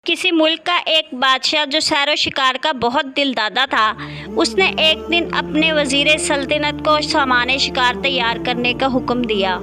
किसी मुल्क का एक बादशाह जो सैर व शिकार का बहुत दिलदादा था, उसने एक दिन अपने वज़ीर सल्तनत को सामान शिकार तैयार करने का हुक्म दिया।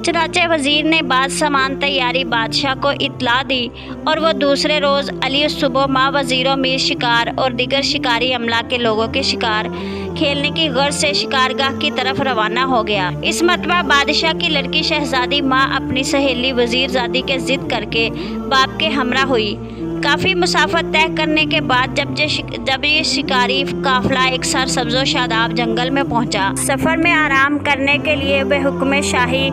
चनाचे वज़ीर ने बाद सामान तैयारी बादशाह को इत्तला दी और वह दूसरे रोज़ अली सुबह माँ वज़ीरों मीर शिकार और दीगर शिकारी अमला के लोगों के शिकार खेलने की गर्ज से शिकारगाह की तरफ रवाना हो गया। इस मरतबा बादशाह की लड़की शहजादी माँ अपनी सहेली वज़ीरज़ादी के ज़िद करके बाप के हमरा हुई। काफ़ी मुसाफत तय करने के बाद जब ये शिकारी काफिला एक सरसब्ज़ो शादाब जंगल में पहुंचा, सफ़र में आराम करने के लिए बेहुक्म शाही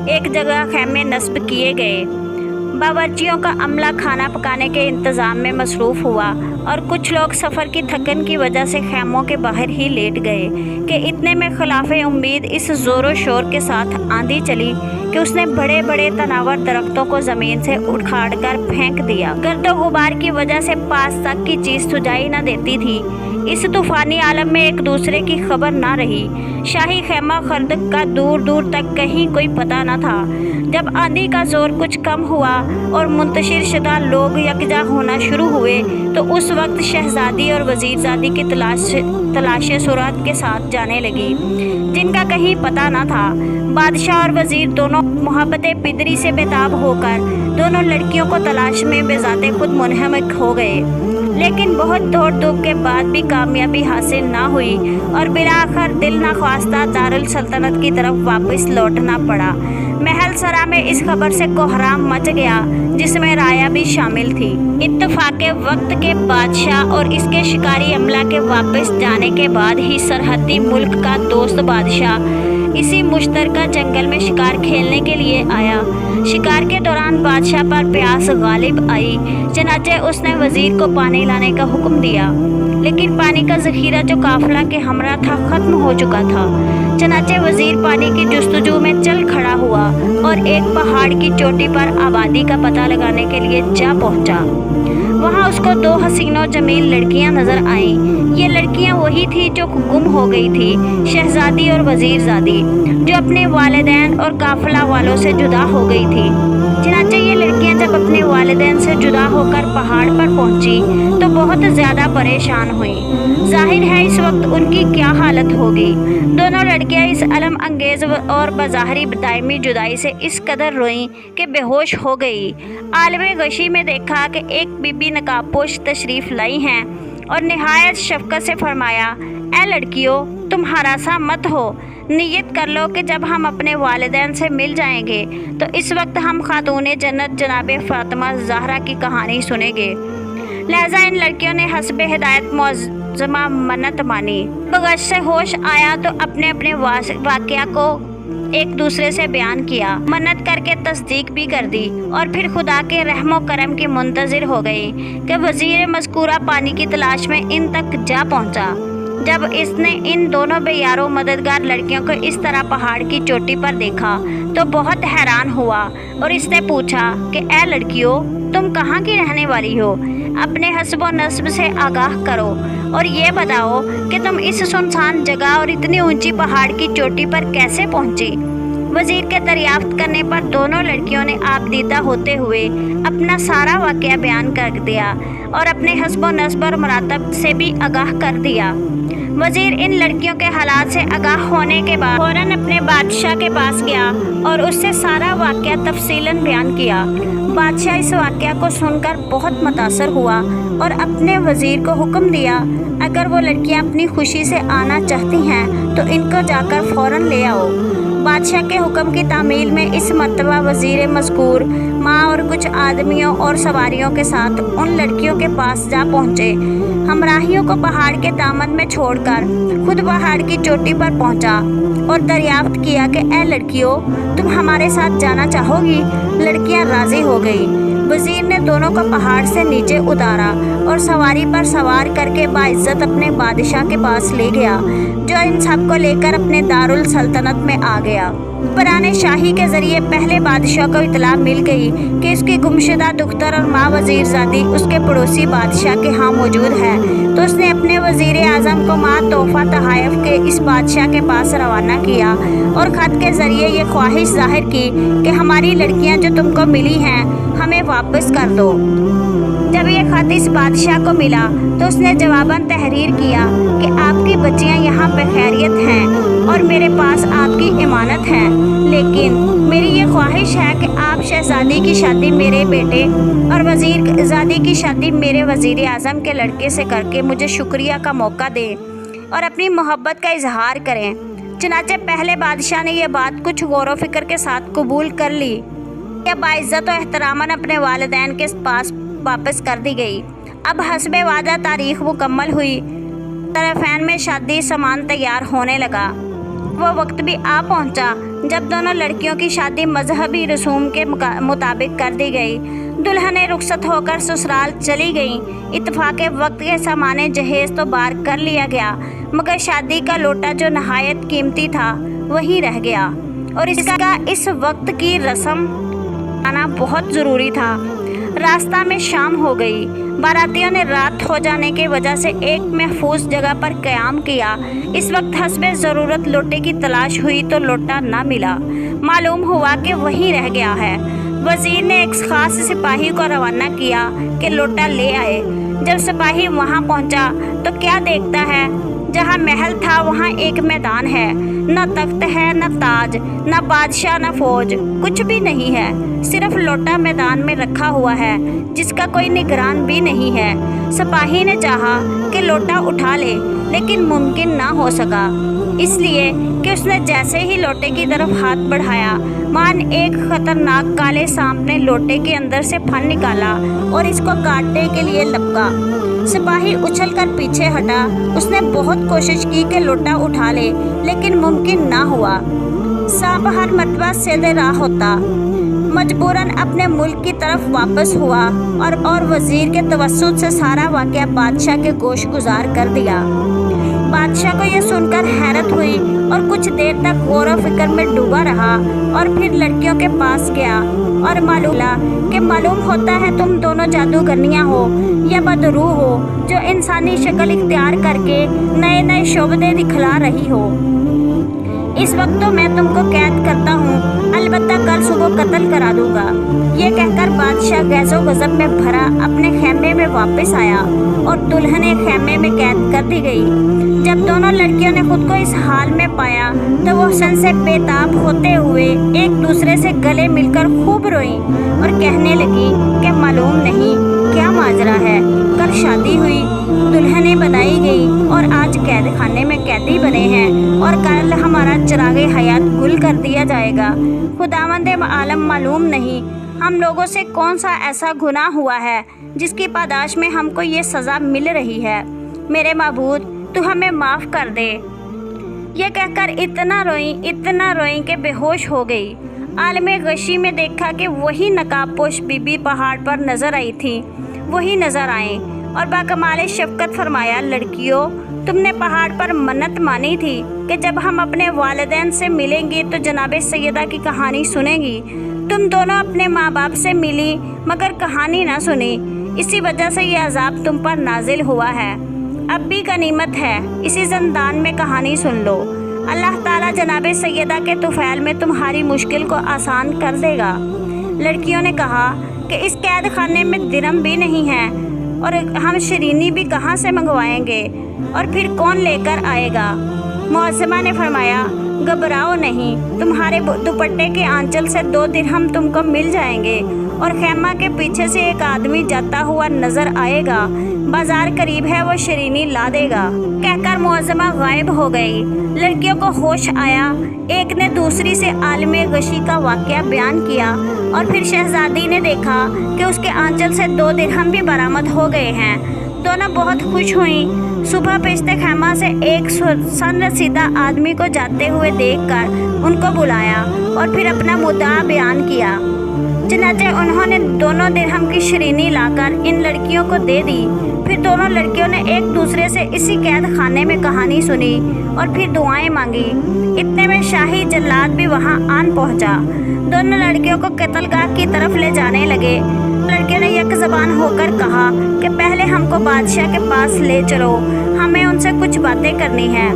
एक जगह खेमे नस्ब किए गए। बावर्चियों का अमला खाना पकाने के इंतज़ाम में मसरूफ़ हुआ और कुछ लोग सफ़र की थकन की वजह से खेमों के बाहर ही लेट गए कि इतने में खिलाफ़े उम्मीद इस ज़ोर शोर के साथ आंधी चली कि उसने बड़े बड़े तनावर दरख्तों को ज़मीन से उखाड़ कर फेंक दिया। गर्दो गुबार की वजह से पास तक की चीज़ सुझाई न देती थी। इस तूफ़ानी आलम में एक दूसरे की खबर ना रही। शाही खेमा खर्द का दूर दूर तक कहीं कोई पता न था। जब आंधी का जोर कुछ कम हुआ और मुंतशिर शुदा लोग यकजा होना शुरू हुए तो उस वक्त शहजादी और वज़ीरज़ादी की तलाश सुरात के साथ जाने लगी, जिनका कहीं पता न था। बादशाह और वज़ीर दोनों मोहब्बत पिदरी से बेताब होकर दोनों लड़कियों को तलाश में बेज़ाते खुद मुनहमिक हो गए, लेकिन बहुत दौड़ धूप के बाद भी कामयाबी हासिल ना हुई और बिलाखिर दिल नख्वास्ता दारुल सल्तनत की तरफ वापस लौटना पड़ा। महल सरा में इस खबर से कोहराम मच गया, जिसमें राया भी शामिल थी। इत्तफाके वक्त के बादशाह और इसके शिकारी अमला के वापस जाने के बाद ही सरहदी मुल्क का दोस्त बादशाह इसी मुश्तरका जंगल में शिकार खेलने के लिए आया। शिकार के दौरान बादशाह पर प्यास गालिब आई, चनाचे उसने वज़ीर को पानी लाने का हुक्म दिया, लेकिन पानी का ज़ख़ीरा जो काफिला के हमरा था ख़त्म हो चुका था। चनाचे वज़ीर पानी की जुस्तजू में चल खड़ा हुआ और एक पहाड़ की चोटी पर आबादी का पता लगाने के लिए जा पहुंचा। वहां उसको दो हसीनो जमील लड़कियां नज़र आईं। ये लड़कियां वही थी जो गुम हो गई थी, शहजादी और वज़ीरज़ादी, जो अपने वालिदैन और काफिला वालों से जुदा हो गई थी। चनाचे ये लड़कियां जब अपने वालिदैन से जुदा होकर पहाड़ पर पहुंची तो बहुत ज़्यादा परेशान हुई। जाहिर है इस वक्त उनकी क्या हालत होगी। दोनों लड़कियां इस अलम अंगेज़ और बज़ाहरी दायमी जुदाई से इस कदर रोईं कि बेहोश हो गई। आलमे गशी में देखा कि एक बीबी नकाबपोश तशरीफ़ लाई हैं और निहायत शफ़क़त से फरमाया, ए लड़कियों, तुम हरासा मत हो। नियत कर लो कि जब हम अपने वालिदैन से मिल जाएंगे तो इस वक्त हम खातून जन्नत जनाब फ़ातिमा ज़हरा की कहानी सुनेंगे। लिहाजा इन लड़कियों ने हस्बे हिदायत मौज़मा मन्नत मानी। बगश से होश आया तो अपने अपने वाक़या को एक दूसरे से बयान किया, मन्नत करके तस्दीक भी कर दी और फिर खुदा के रहमो करम की मुंतज़िर हो गई कि वज़ीर मज़कूरा पानी की तलाश में इन तक जा पहुंचा। जब इसने इन दोनों बेयारो मददगार लड़कियों को इस तरह पहाड़ की चोटी पर देखा तो बहुत हैरान हुआ और इसने पूछा कि ए लड़कियों, तुम कहाँ की रहने वाली हो? अपने हस्ब व नस्ब से आगाह करो और ये बताओ कि तुम इस सुनसान जगह और इतनी ऊंची पहाड़ की चोटी पर कैसे पहुंची? वज़ीर के दरियाफ्त करने पर दोनों लड़कियों ने आपदीदा होते हुए अपना सारा वाक़या बयान कर दिया और अपने हस्ब व नस्ब और मरातब से भी आगाह कर दिया। वज़ीर इन लड़कियों के हालात से आगाह होने के बाद फ़ौरन अपने बादशाह के पास गया और उससे सारा वाक़या तफसीलन बयान किया। बादशाह इस वाक़या को सुनकर बहुत मुतासर हुआ और अपने वज़ीर को हुक्म दिया, अगर वो लड़कियां अपनी खुशी से आना चाहती हैं तो इनको जाकर फ़ौरन ले आओ। बादशाह के हुक्म की तामील में इस मरतबा वज़ीर मज़कूर माँ और कुछ आदमियों और सवारियों के साथ उन लड़कियों के पास जा पहुँचे। हमराहियों को पहाड़ के दामन में छोड़कर खुद पहाड़ की चोटी पर पहुँचा और दरियाफ्त किया कि ए लड़कियों, तुम हमारे साथ जाना चाहोगी? लड़कियां राज़ी हो गई। वज़ीर ने दोनों को पहाड़ से नीचे उतारा और सवारी पर सवार करके बाइज़्ज़त अपने बादशाह के पास ले गया, जो इन सब को लेकर अपने दारुल सल्तनत में आ गया। हुक्मरान शाही के ज़रिए पहले बादशाह को इत्तला मिल गई कि उसकी गुमशुदा दुख्तर और माँ वज़ीरज़ादी उसके पड़ोसी बादशाह के यहाँ मौजूद है। तो उसने अपने वज़ीर आज़म को माँ तोहफ़ा तहाइफ के इस बादशाह के पास रवाना किया और ख़त के ज़रिए ये ख्वाहिश ज़ाहिर की कि हमारी लड़कियाँ जो तुमको मिली हैं हमें वापस कर दो। जब ये ख़त इस बादशाह को मिला तो उसने जवाबन तहरीर किया कि आपकी बच्चियां यहाँ बखैरियत हैं और मेरे पास आपकी इमानत है, लेकिन मेरी ये ख्वाहिश है कि आप शहज़ादी की शादी मेरे बेटे और वज़ीरज़ादी की शादी मेरे वज़ीर आज़म के लड़के से करके मुझे शुक्रिया का मौका दें और अपनी मोहब्बत का इजहार करें। चनाचे पहले बादशाह ने यह बात कुछ गौर व फिक्र के साथ कबूल कर ली। यह बाइज़्ज़त व एहतरामन अपने वालिदैन के पास वापस कर दी गई। अब हस्बे वादा तारीख मुकम्मल हुई, तरफ़ैन में शादी सामान तैयार होने लगा। वो वक्त भी आ पहुंचा जब दोनों लड़कियों की शादी मजहबी रसूम के मुताबिक कर दी गई। दुल्हनें रुखसत होकर ससुराल चली गईं। इत्तफाक़े वक्त के सामान जहेज़ तो बार कर लिया गया, मगर शादी का लोटा जो नहायत कीमती था वही रह गया और इसका इस वक्त की रस्म आना बहुत ज़रूरी था। रास्ता में शाम हो गई। बारातियों ने रात हो जाने की वजह से एक महफूज जगह पर क़याम किया। इस वक्त हस्बे ज़रूरत लोटे की तलाश हुई तो लोटा ना मिला। मालूम हुआ कि वहीं रह गया है। वज़ीर ने एक ख़ास सिपाही को रवाना किया कि लोटा ले आए। जब सिपाही वहां पहुंचा तो क्या देखता है, जहां महल था वहां एक मैदान है, न तख्त है न ताज, न बादशाह न फौज, कुछ भी नहीं है। सिर्फ लोटा मैदान में रखा हुआ है जिसका कोई निगरान भी नहीं है। सिपाही ने चाहा कि लोटा उठा ले, लेकिन मुमकिन ना हो सका, इसलिए कि उसने जैसे ही लोटे की तरफ हाथ बढ़ाया, मान एक खतरनाक काले सांप ने लोटे के अंदर से फन निकाला और इसको काटने के लिए लपका। सिपाही उछलकर पीछे हटा। उसने बहुत कोशिश की कि लोटा उठा ले, लेकिन मुमकिन ना हुआ। सांप हर मर्तबा सीधे राह होता। मजबूरन अपने मुल्क की तरफ वापस हुआ और वज़ीर के तवस्सुत से सारा वाक़या बादशाह के गोश गुजार कर दिया। बादशाह को यह सुनकर हैरत हुई और कुछ देर तक गौर व फिक्र में डूबा रहा और फिर लड़कियों के पास गया और मालूम होता है तुम दोनों जादूगरनियाँ हो या बदरूह हो जो इंसानी शक्ल इख्तियार करके नए नए शोबदे दिखला रही हो। इस वक्त तो मैं तुमको कैद करता हूँ, अलबत्ता कल सुबह कत्ल करा दूंगा। ये कहकर बादशाह गैज़ो गज़ब में भरा अपने खेमे में वापस आया और दुल्हने खेमे में कैद कर दी गई। जब दोनों लड़कियों ने खुद को इस हाल में पाया तो वो हुस्न से बेताब होते हुए एक दूसरे से गले मिलकर खूब रोईं और कहने लगी कि मालूम नहीं क्या माजरा है। कल शादी हुई, दुल्हनें बनाई गई और आज कैद खाने में कैदी बने हैं और कल हमारा चिरागे हयात गुल कर दिया जाएगा। खुदावंद आलम मालूम नहीं हम लोगों से कौन सा ऐसा गुनाह हुआ है जिसकी पादाश में हमको ये सज़ा मिल रही है। मेरे माबूद तू हमें माफ़ कर दे। ये कहकर इतना रोई कि बेहोश हो गई। आलमे गशी में देखा कि वही नकाबपोश बीबी पहाड़ पर नज़र आई थी, वही नज़र आए और बाकमाल शफ़क़त फरमाया, लड़कियों तुमने पहाड़ पर मन्नत मानी थी कि जब हम अपने वालिदैन से मिलेंगी तो जनाब सैयदा की कहानी सुनेंगी। तुम दोनों अपने माँ बाप से मिली मगर कहानी ना सुनी, इसी वजह से ये अजाब तुम पर नाजिल हुआ है। अब भी गनीमत है, इसी ज़िंदान में कहानी सुन लो। अल्लाह ताला जनाब सैयदा के तुफ़ैल में तुम्हारी मुश्किल को आसान कर देगा। लड़कियों ने कहा कि इस कैद खाने में दिरहम भी नहीं है और हम शरीनी भी कहाँ से मंगवाएंगे और फिर कौन लेकर आएगा। मौसमा ने फरमाया, घबराओ नहीं, तुम्हारे दुपट्टे के आंचल से 2 दिरहम तुमको मिल जाएंगे और खेमा के पीछे से एक आदमी जाता हुआ नज़र आएगा, बाजार करीब है, वो शरीनी ला देगा। कहकर मौसमा गायब हो गई। लड़कियों को होश आया। एक ने दूसरी से आलमे गशी का वाक़या बयान किया और फिर शहजादी ने देखा कि उसके आंचल से 2 दिरहम भी बरामद हो गए हैं। दोनों बहुत खुश हुईं। सुबह पेशते खेमा से एक सन रसीदा आदमी को जाते हुए देखकर उनको बुलाया और फिर अपना मुद्दा बयान किया। चनाचे उन्होंने दोनों दिरहम की शरीनी लाकर इन लड़कियों को दे दी। फिर दोनों लड़कियों ने एक दूसरे से इसी कैद खाने में कहानी सुनी और फिर दुआएं मांगी। इतने में शाही जल्लाद भी वहां आन पहुंचा। दोनों लड़कियों को कत्लगाह की तरफ ले जाने लगे। लड़कियों ने एक ज़बान होकर कहा कि पहले हमको बादशाह के पास ले चलो, हमें उनसे कुछ बातें करनी है।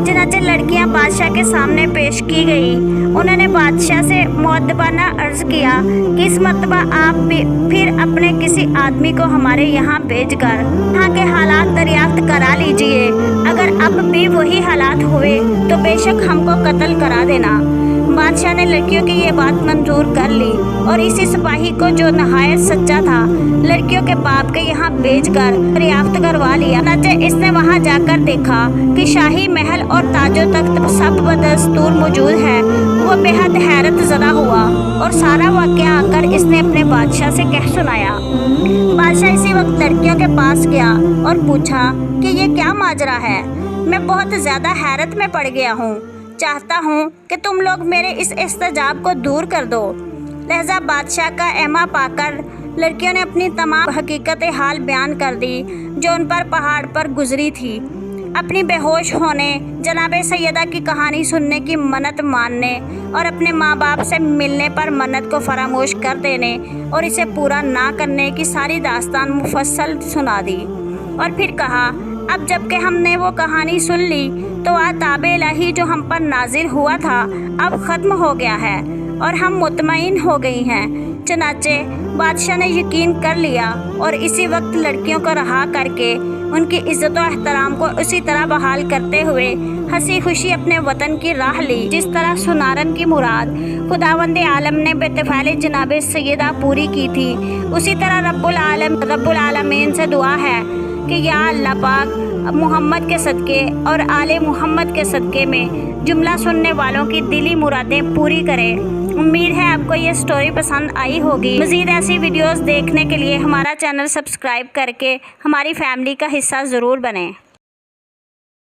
चुनांचे लड़कियां बादशाह के सामने पेश की गई। उन्होंने बादशाह से मुअद्दबाना अर्ज किया कि इस मर्तबा आप भी फिर अपने किसी आदमी को हमारे यहाँ भेजकर यहाँ के हालात दरियाफ्त करा लीजिए। अगर अब भी वही हालात हुए तो बेशक हमको कत्ल करा देना। बादशाह ने लड़कियों की ये बात मंजूर कर ली और इसी सिपाही को, जो नहायत सच्चा था, लड़कियों के बाप के यहाँ भेजकर दरियाफ्त करवा लिया। इसने वहाँ जाकर देखा कि शाही महल और ताजो तख्त सब बदस्तूर मौजूद है। वो बेहद हैरत ज़दा हुआ और सारा वाक़या आकर इसने अपने बादशाह से कह सुनाया। बादशाह इसी वक्त लड़कियों के पास गया और पूछा कि ये क्या माजरा है। मैं बहुत ज़्यादा हैरत में पड़ गया हूँ, चाहता हूँ कि तुम लोग मेरे इस इस्तेजाब को दूर कर दो। लिहाजा बादशाह का एमा पाकर लड़कियों ने अपनी तमाम हकीकत हाल बयान कर दी जो उन पर पहाड़ पर गुजरी थी। अपनी बेहोश होने, जनाबे सैयदा की कहानी सुनने की मन्नत मानने और अपने माँ बाप से मिलने पर मन्नत को फरामोश कर देने और इसे पूरा ना करने की सारी दास्तान मुफस्सल सुना दी। और फिर कहा, अब जबकि हमने वो कहानी सुन ली तो आताबे इलाही जो हम पर नाजिल हुआ था अब ख़त्म हो गया है और हम मुतमईन हो गई हैं। चनाचे बादशाह ने यकीन कर लिया और इसी वक्त लड़कियों को रहा करके उनकी इज़्ज़त और एहतराम को उसी तरह बहाल करते हुए हंसी खुशी अपने वतन की राह ली, जिस तरह सुनारन की मुराद खुदावंद आलम ने बेतफ़ाले जनाब सैयदा पूरी की थी। उसी तरह रब्बुल आलमीन से दुआ है कि या अल्लाह पाक मोहम्मद के सदक़े और आले मोहम्मद के सदक़े में जुमला सुनने वालों की दिली मुरादें पूरी करे। उम्मीद है आपको ये स्टोरी पसंद आई होगी। मज़ीद ऐसी वीडियोस देखने के लिए हमारा चैनल सब्सक्राइब करके हमारी फैमिली का हिस्सा ज़रूर बनें।